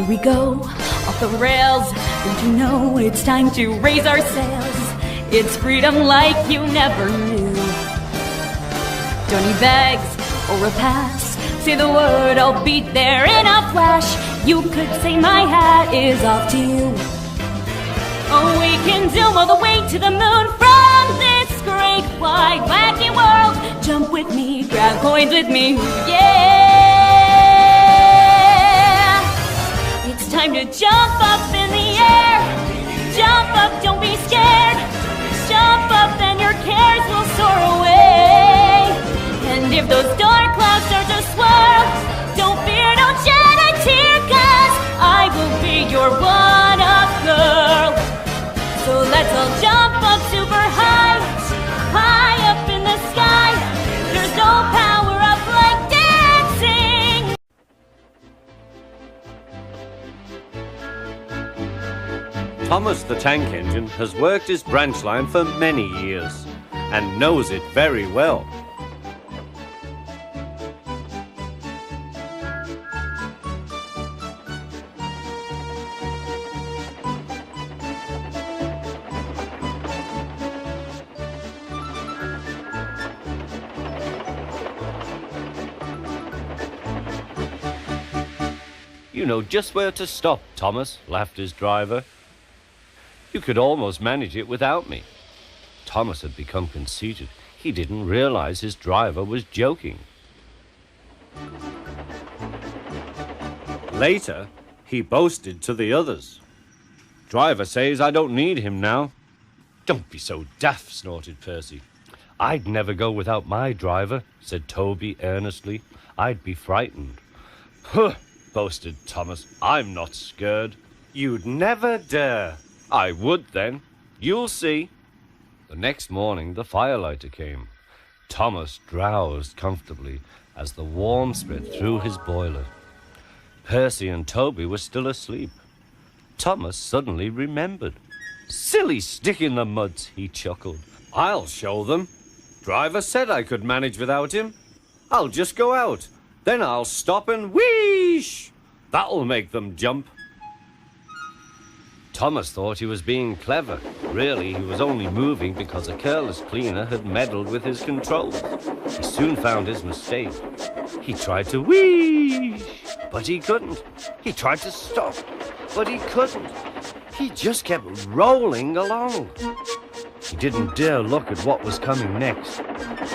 Here we go, off the rails. Don't you know it's time to raise our sails? It's freedom like you never knew. Don't need bags or a pass. Say the word, I'll be there in a flash. You could say my hat is off to you. Oh, we can zoom all the way to the moon from this great wide wacky world. Jump with me, grab coins with me, yeah! It's time to jump up in the air. Jump up, don't be scared. Jump up and your cares will soar away. And if those dark clouds start to swirl, don't fear, don't shed a tear, 'cause I will be your one-up girl. So let's all jump up super high, high up in the sky. There's no power up like dancing. Thomas the Tank Engine has worked his branch line for many years and knows it very well. You know just where to stop, Thomas, laughed his driver. You could almost manage it without me. Thomas had become conceited. He didn't realize his driver was joking. Later, he boasted to the others. Driver says I don't need him now. Don't be so daft, snorted Percy. I'd never go without my driver, said Toby earnestly. I'd be frightened. Huh, boasted Thomas. I'm not scared. You'd never dare. I would then. You'll see. The next morning, the firelighter came. Thomas drowsed comfortably as the warmth spread through his boiler. Percy and Toby were still asleep. Thomas suddenly remembered. Silly stick in the muds, he chuckled. I'll show them. Driver said I could manage without him. I'll just go out. Then I'll stop and wheesh! That'll make them jump. Thomas thought he was being clever. Really, he was only moving because a careless cleaner had meddled with his controls. He soon found his mistake. He tried to wheesh, but he couldn't. He tried to stop, but he couldn't. He just kept rolling along. He didn't dare look at what was coming next.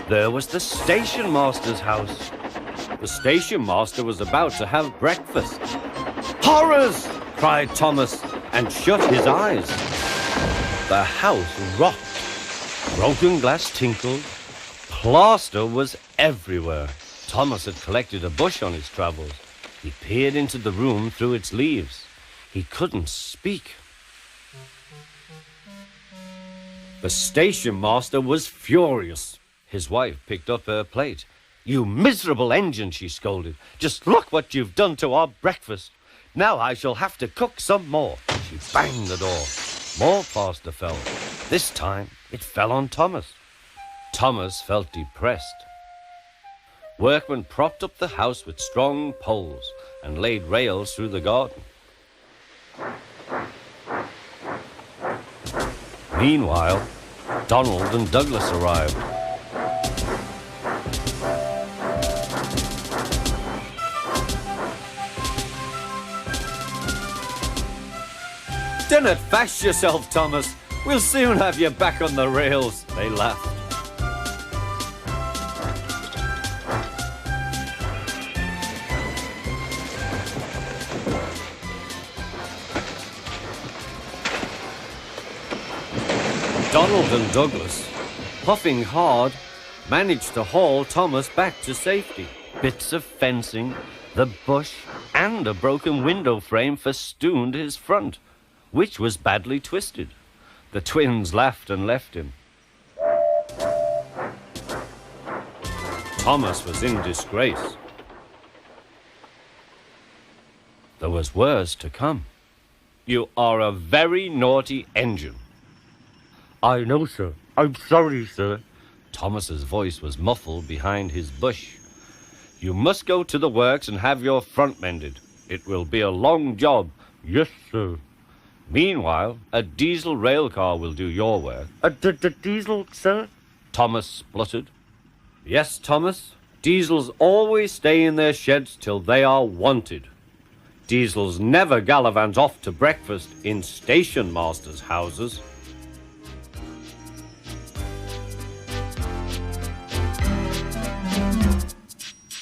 There was the station master's house. The station master was about to have breakfast. Horrors! Cried Thomas and shut his eyes. The house rocked. Broken glass tinkled. Plaster was everywhere. Thomas had collected a bush on his travels. He peered into the room through its leaves. He couldn't speak. The station master was furious. His wife picked up her plate. You miserable engine, she scolded. Just look what you've done to our breakfast. Now I shall have to cook some more. She banged the door. More plaster fell. This time it fell on Thomas. Thomas felt depressed. Workmen propped up the house with strong poles and laid rails through the garden. Meanwhile, Donald and Douglas arrived. Don't fash yourself, Thomas. We'll soon have you back on the rails, they laughed. Donald and Douglas, puffing hard, managed to haul Thomas back to safety. Bits of fencing, the bush, and a broken window frame festooned his front, which was badly twisted. The twins laughed and left him. Thomas was in disgrace. There was worse to come. You are a very naughty engine. I know, sir. I'm sorry, sir. Thomas's voice was muffled behind his bush. You must go to the works and have your front mended. It will be a long job. Yes, sir. Meanwhile, a diesel rail car will do your work. A diesel, sir? Thomas spluttered. Yes, Thomas. Diesels always stay in their sheds till they are wanted. Diesels never gallivant off to breakfast in station masters' houses.